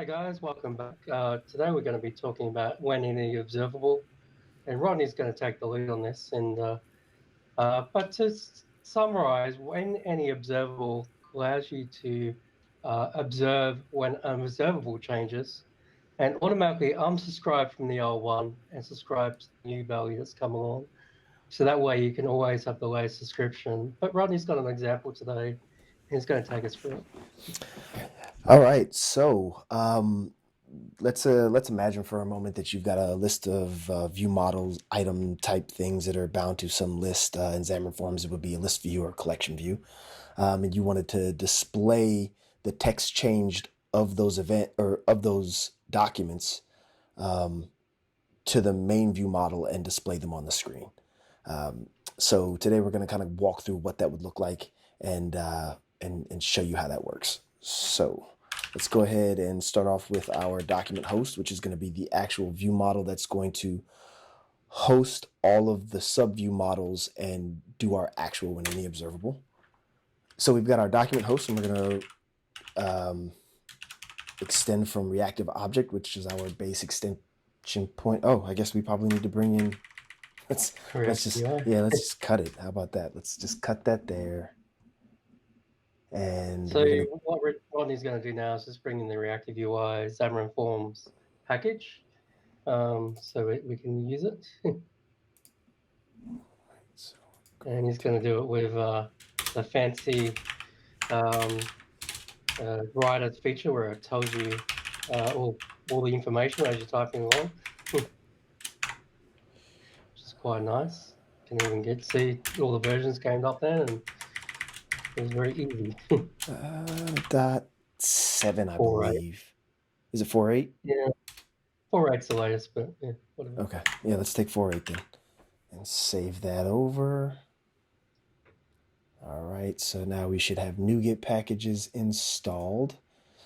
Hey guys, welcome back. Today we're going to be talking about when any observable, and Rodney's going to take the lead on this. But to summarize, when any observable allows you to observe when an observable changes, and automatically unsubscribe from the old one and subscribe to the new value that's come along. So that way you can always have the latest subscription. But Rodney's got an example today, and he's going to take us through it. All right, let's imagine for a moment that you've got a list of view models, item type things that are bound to some list. In Xamarin Forms, it would be a list view or collection view, and you wanted to display the text changed of those event or of those documents um, to the main view model and display them on the screen. So today we're going to kind of walk through what that would look like and show you how that works. So let's go ahead and start off with our document host, which is going to be the actual view model that's going to host all of the sub-view models and do our actual when any observable. So we've got our document host, and we're going to extend from reactive object, which is our base extension point. Oh, I guess we probably need to bring in. Let's just cut it. How about that? Let's just cut that there. And So we're gonna what Rodney's going to do now is just bring in the reactive UI Xamarin Forms package, so we can use it. And he's going to do it with the fancy writer feature where it tells you all the information as you're typing along, which is quite nice. You can even see all the versions came up then, and it was very easy. .7, I 4.8. believe. Is it 4.8? Yeah, 4.8's the latest, but yeah, whatever. Okay, yeah, let's take 4.8 then, and save that over. All right, so now we should have NuGet packages installed.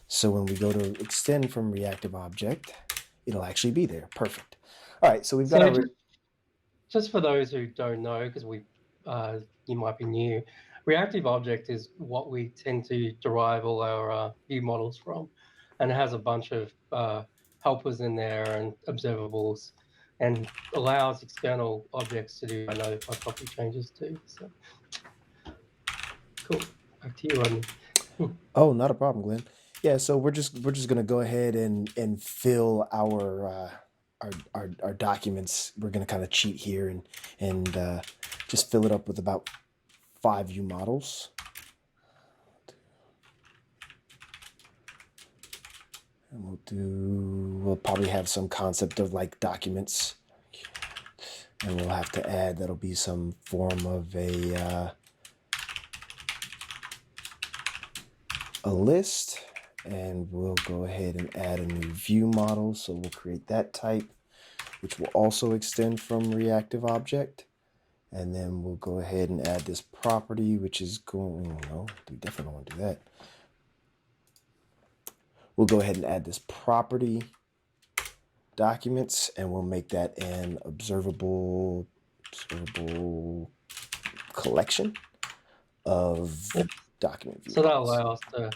So when we go to extend from reactive object, it'll actually be there. Perfect. All right, so we've got our. Just for those who don't know, because you might be new, reactive object is what we tend to derive all our view models from, and it has a bunch of helpers in there and observables, and allows external objects to do notify property changes too. So cool. Back to you, Rodney. Oh, not a problem, Glenn. Yeah, so we're just gonna go ahead and fill our documents. We're gonna kind of cheat here and just fill it up with about 5 view models. And we'll probably have some concept of like documents, and we'll have to add, that'll be some form of a list, and we'll go ahead and add a new view model. So we'll create that type, which will also extend from reactive object. And then we'll go ahead and add this property, which is going, no, we definitely don't want to do that. We'll go ahead and add this property documents, and we'll make that an observable collection of document view. So that allows us to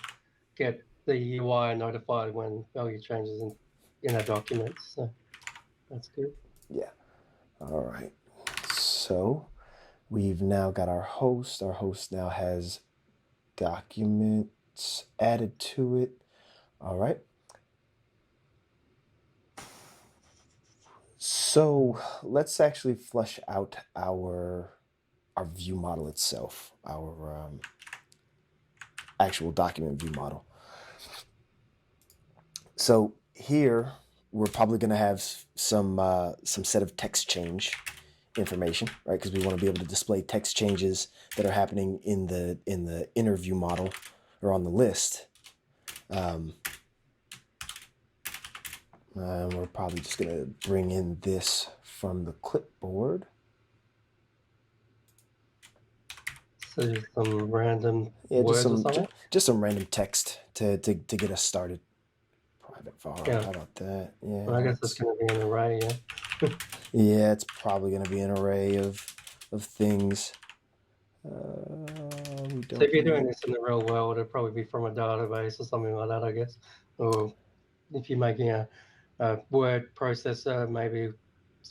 get the UI notified when value changes in our documents. So that's good. Yeah. All right. So we've now got our host. Our host now has documents added to it. All right. So let's actually flesh out our view model itself, our actual document view model. So here we're probably going to have some set of text change information, right? Because we want to be able to display text changes that are happening in the inner view model or on the list. We're probably just going to bring in this from the clipboard. So just some random words or something? Just some random text to get us started. Private var. Yeah. How about that? Yeah. Well, I guess it's going to be an array, yeah. Yeah, it's probably going to be an array of things. So if you're doing this in the real world, it'd probably be from a database or something like that, I guess. Or if you're making a word processor, maybe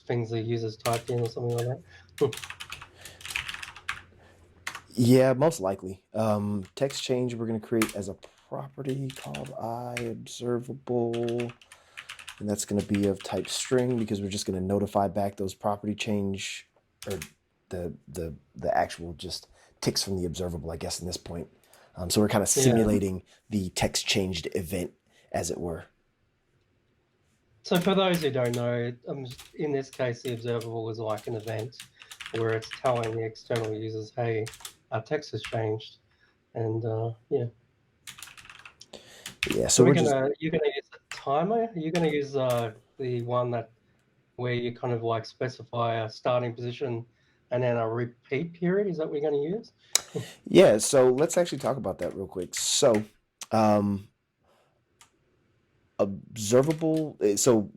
things the users typed in or something like that. Yeah, most likely. Text change we're going to create as a property called IObservable, and that's going to be of type string because we're just going to notify back those property change or the actual just ticks from the observable, I guess, in this point. So we're kind of Yeah. simulating the text changed event, as it were. So for those who don't know, in this case, the observable is like an event where it's telling the external users, "Hey, our text has changed," and yeah. Yeah, So so we're just you're gonna use a timer. You're gonna use the one that where you kind of like specify a starting position and then a repeat period. Is that what you're going to use? yeah. So let's actually talk about that real quick. So, um, observable. So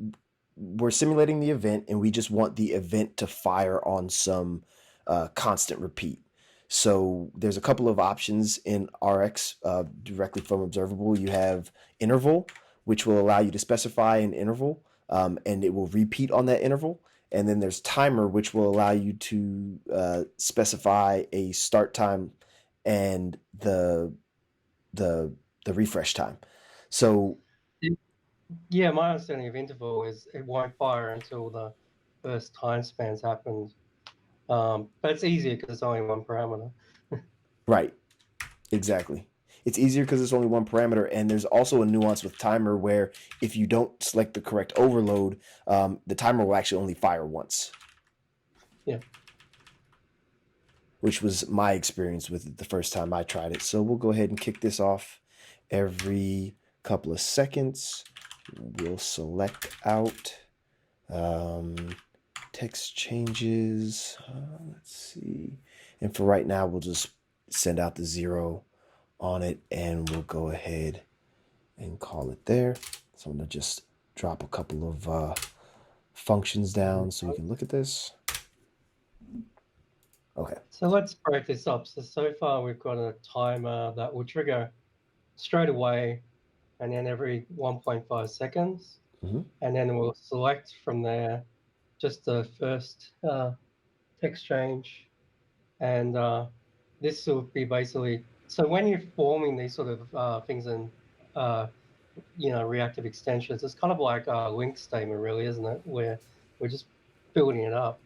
we're simulating the event, and we just want the event to fire on some constant repeat. So there's a couple of options in RX directly from observable. You have interval, which will allow you to specify an interval, and it will repeat on that interval. And then there's timer, which will allow you to specify a start time and the the refresh time. So Yeah, my understanding of interval is it won't fire until the first time spans happened. But it's easier because it's only one parameter. right, exactly. It's easier because it's only one parameter, and there's also a nuance with timer where if you don't select the correct overload, the timer will actually only fire once, Yeah. which was my experience with it the first time I tried it. So we'll go ahead and kick this off every couple of seconds. We'll select out um, text changes. Let's see. And for right now, we'll just send out the 0 on it, and we'll go ahead and call it there. So I'm going to just drop a couple of functions down so we can look at this. Okay. So let's break this up. So far we've got a timer that will trigger straight away and then every 1.5 seconds. Mm-hmm. And then we'll select from there just the first text change. And this will be basically, so when you're forming these sort of things in, uh, reactive extensions, it's kind of like a link statement, really, isn't it? Where we're just building it up.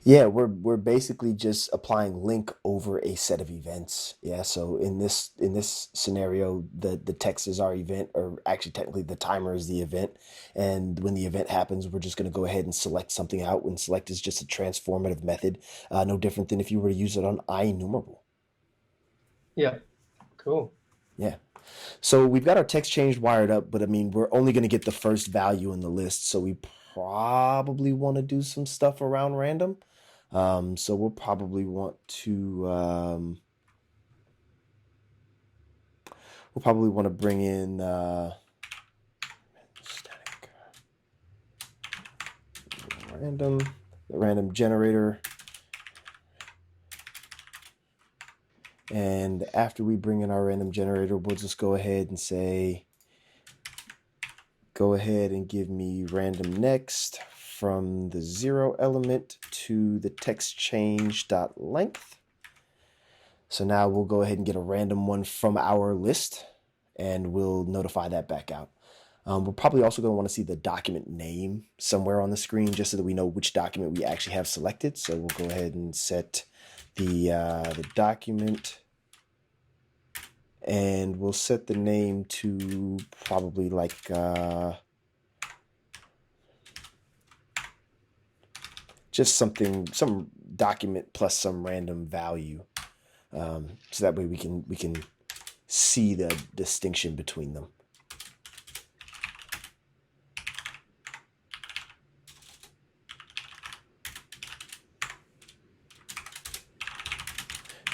Yeah, we're basically just applying link over a set of events. Yeah, so in this scenario, the text is our event, or actually technically the timer is the event. And when the event happens, we're just going to go ahead and select something out. When select is just a transformative method, no different than if you were to use it on IEnumerable. Yeah, cool. Yeah. So we've got our text change wired up, but I mean, we're only going to get the first value in the list. So we probably want to do some stuff around random. So we'll probably want to bring in static random generator. And after we bring in our random generator, we'll just go ahead and say, go ahead and give me random next from the 0 element to the text change dot length. So now we'll go ahead and get a random one from our list, and we'll notify that back out. We're probably also going to want to see the document name somewhere on the screen just so that we know which document we actually have selected. So we'll go ahead and set the document, and we'll set the name to probably like just some document plus some random value, so that way we can see the distinction between them.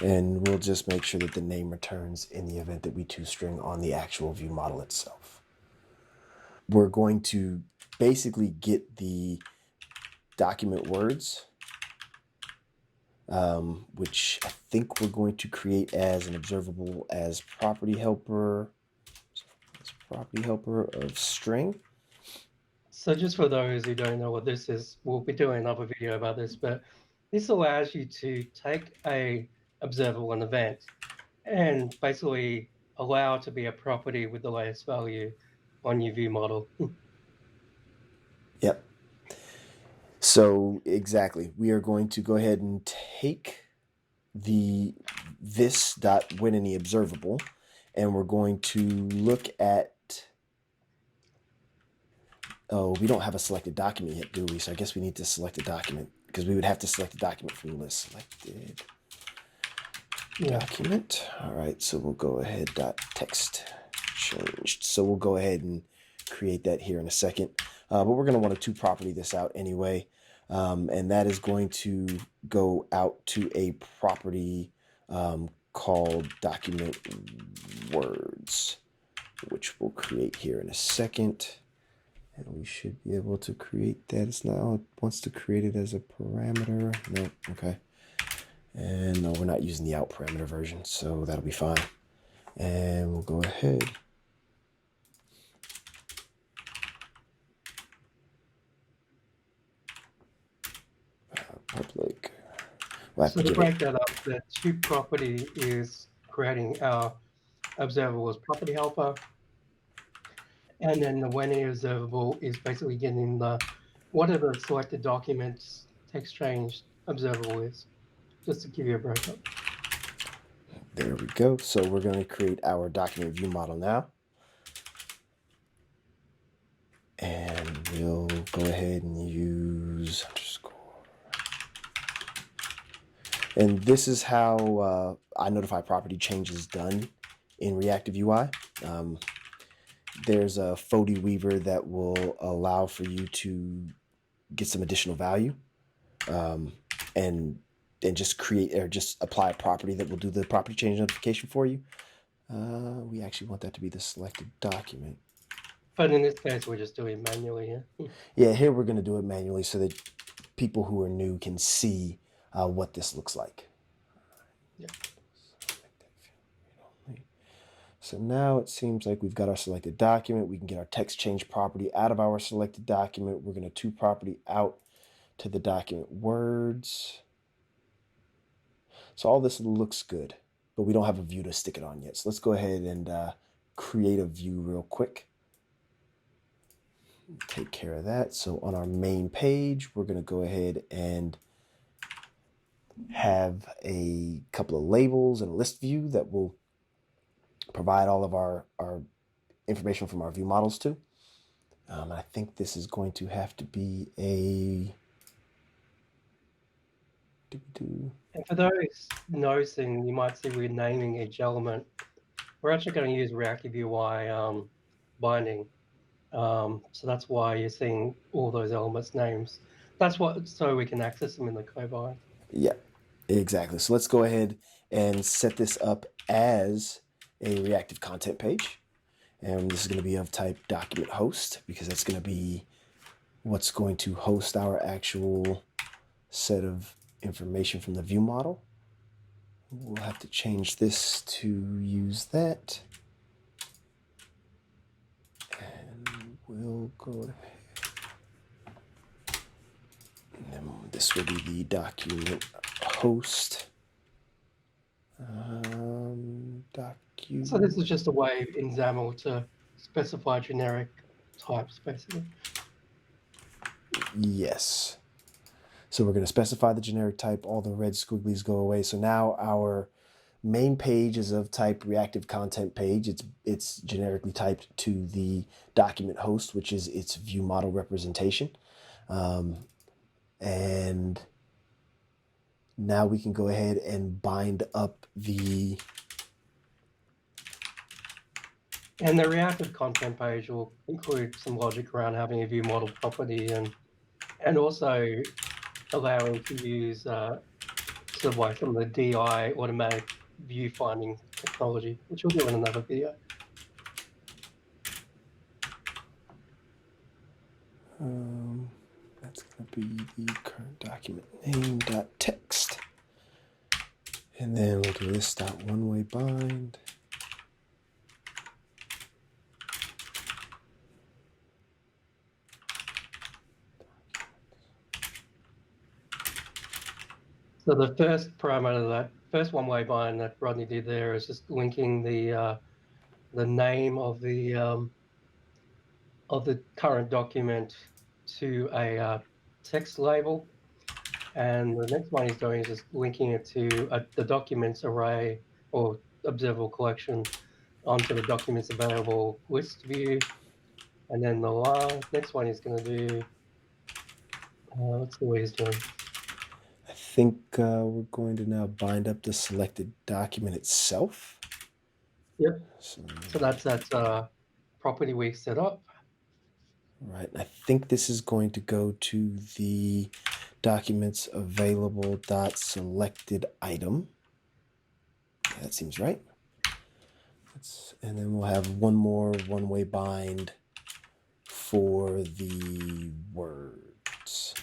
And we'll just make sure that the name returns in the event that we toString on the actual view model itself. We're going to basically get the document words, which I think we're going to create as an observable as property helper. property helper of string. So just for those who don't know what this is, we'll be doing another video about this, but this allows you to take a observable an event and basically allow it to be a property with the latest value on your view model. Yep. So exactly, we are going to go ahead and take this dot WhenAnyObservable, and we're going to look at. Oh, we don't have a selected document yet, do we? So I guess we need to select a document because we would have to select a document from the list. Selected document. All right, so we'll go ahead. Text changed. So we'll go ahead and create that here in a second. But we're going to want to property this out anyway. And that is going to go out to a property called document words, which we'll create here in a second. And we should be able to create that. It's now it wants to create it as a parameter. No, okay. And no, we're not using the out parameter version, so that'll be fine. And we'll go ahead. Public. So to break that up, the property is creating our observable as property helper. And then the WhenAnyObservable is basically getting the whatever selected documents text change observable is, just to give you a breakup. There we go. So we're going to create our document view model now. And we'll go ahead and use underscore. And this is how I notify property changes done in reactive UI. There's a Fody Weaver that will allow for you to get some additional value and just create or just apply a property that will do the property change notification for you. We actually want that to be the selected document. But in this case, we're just doing it manually, yeah? Yeah, here we're going to do it manually so that people who are new can see what this looks like. Yeah. So now it seems like we've got our selected document. We can get our text change property out of our selected document. We're going to property out to the document words. So all this looks good, but we don't have a view to stick it on yet. So let's go ahead and create a view real quick. Take care of that. So on our main page, we're going to go ahead and have a couple of labels and a list view that will provide all of our information from our view models to. I think this is going to have to be a... And for those noticing, you might see we're naming each element. We're actually going to use reactive UI binding. So that's why you're seeing all those elements names. That's what, so we can access them in the co-bind. Yeah, exactly. So let's go ahead and set this up as a reactive content page. And this is going to be of type document host because that's going to be what's going to host our actual set of information from the view model. We'll have to change this to use that. And we'll go ahead. And then this will be the document host. So this is just a way in XAML to specify generic types, basically. Yes. So we're going to specify the generic type. All the red squigglies go away. So now our main page is of type reactive content page. It's generically typed to the document host, which is its view model representation. And now we can go ahead and bind up the... And the reactive content page will include some logic around having a view model property and also allowing to use sort of like some of the DI automatic view finding technology, which we'll do in another video. That's going to be the current document name.text. And then we'll do this one-way bind. So the first parameter, that first one-way bind that Rodney did there, is just linking the name of the current document to a text label. And the next one he's doing is just linking it to the documents array or observable collection onto the documents available list view. And then the next one he's going to do, let's see what he's doing. I think we're going to now bind up the selected document itself. Yep. So that's that property we set up. Right. I think this is going to go to the documents available dot selected item. That seems right. And then we'll have one more one-way bind for the words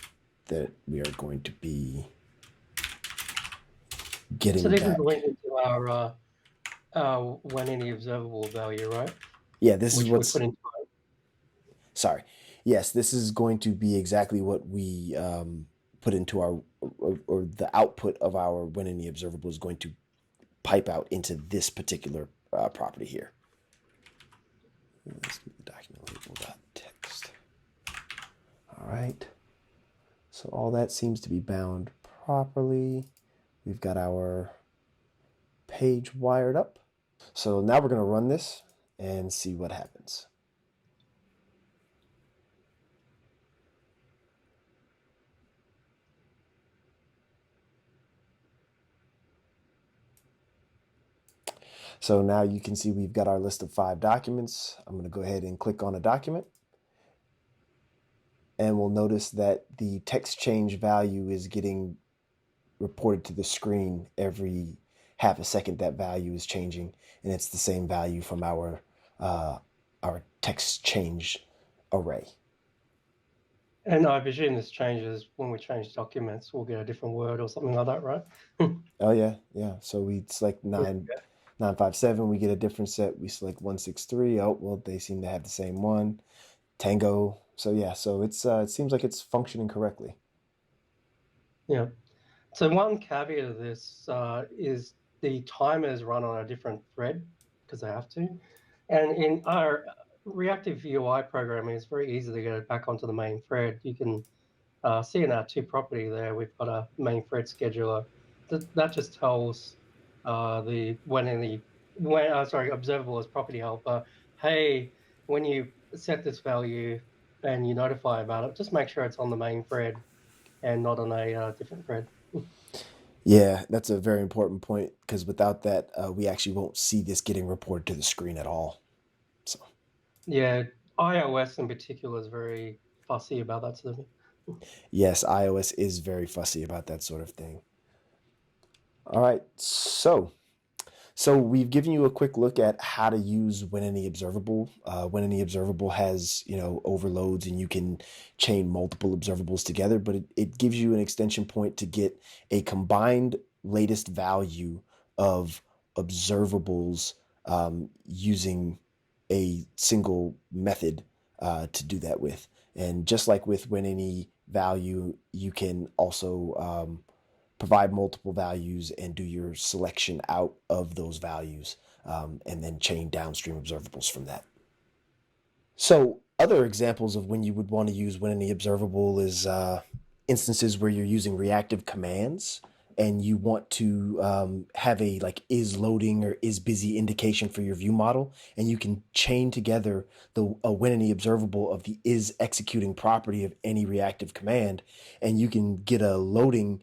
that we are going to be getting So this back. is linking to our WhenAnyObservable value, right? Yeah, this is Which we what's. put into Sorry. Yes, this is going to be exactly what we put into our, or the output of our WhenAnyObservable is going to pipe out into this particular property here. Let's do the document label.text. All right. So all that seems to be bound properly. We've got our page wired up. So now we're going to run this and see what happens. So now you can see we've got our list of 5 documents. I'm going to go ahead and click on a document. And we'll notice that the text change value is getting reported to the screen every half a second. That value is changing, and it's the same value from our text change array. And I presume this changes when we change documents. We'll get a different word or something like that, right? Oh yeah. So we select 957. We get a different set. We select 163. Oh well, they seem to have the same one. Tango. So yeah. So it seems like it's functioning correctly. Yeah. So one caveat of this is the timers run on a different thread because they have to. And in our reactive UI programming, it's very easy to get it back onto the main thread. You can see in our 2 property there, we've got a main thread scheduler. That just tells the observable as property helper, hey, when you set this value and you notify about it, just make sure it's on the main thread and not on a different thread. Yeah, that's a very important point because without that, we actually won't see this getting reported to the screen at all. So Yeah, iOS in particular is very fussy about that sort of thing. yes, iOS is very fussy about that sort of thing. All right, so we've given you a quick look at how to use WhenAnyObservable. WhenAnyObservable has overloads, and you can chain multiple observables together, but it gives you an extension point to get a combined latest value of observables using a single method to do that with. And just like with WhenAnyValue, you can also provide multiple values and do your selection out of those values, and then chain downstream observables from that. So other examples of when you would want to use WhenAnyObservable is instances where you're using reactive commands and you want to have a is loading or is busy indication for your view model, and you can chain together a WhenAnyObservable of the is executing property of any reactive command, and you can get a loading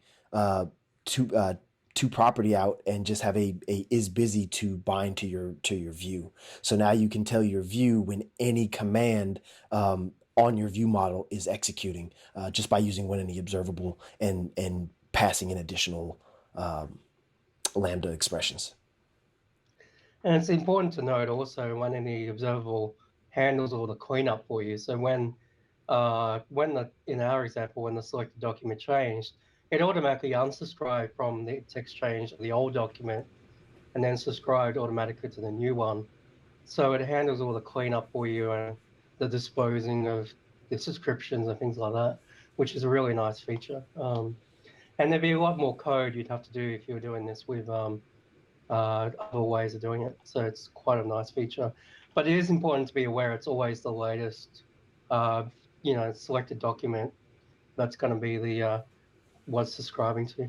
to property out and just have a is busy to bind to your view. So now you can tell your view when any command on your view model is executing just by using WhenAnyObservable and passing in additional lambda expressions. And it's important to note also WhenAnyObservable handles all the cleanup for you. So in our example, when the selected document changed, it automatically unsubscribed from the text change of the old document and then subscribed automatically to the new one. So it handles all the cleanup for you and the disposing of the subscriptions and things like that, which is a really nice feature. And there'd be a lot more code you'd have to do if you were doing this with other ways of doing it. So it's quite a nice feature. But it is important to be aware it's always the latest, uh, selected document that's going to be the what's subscribing to.